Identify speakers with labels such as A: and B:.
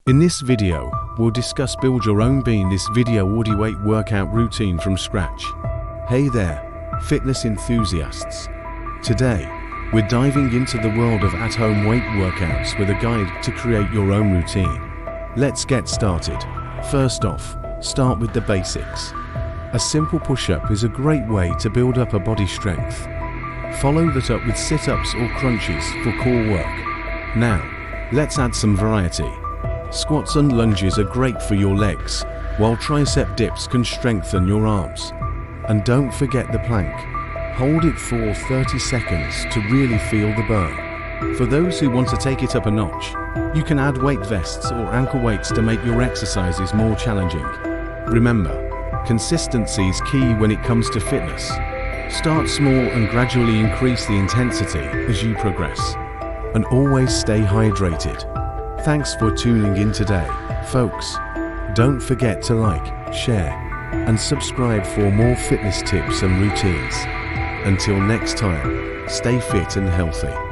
A: In this video, we'll discuss build your own this video bodyweight workout routine from scratch. Hey there, fitness enthusiasts. Today, we're diving into the world of at-home weight workouts with a guide to create your own routine. Let's get started. First off, start with the basics. A simple push-up is a great way to build up a body strength. Follow that up with sit-ups or crunches for core work. Now, let's add some variety. Squats and lunges are great for your legs, while tricep dips can strengthen your arms. And don't forget the plank. Hold it for 30 seconds to really feel the burn. For those who want to take it up a notch, you can add weight vests or ankle weights to make your exercises more challenging. Remember, consistency is key when it comes to fitness. Start small and gradually increase the intensity as you progress. And always stay hydrated. Thanks for tuning in today, folks. Don't forget to like, share, and subscribe for more fitness tips and routines. Until next time, stay fit and healthy.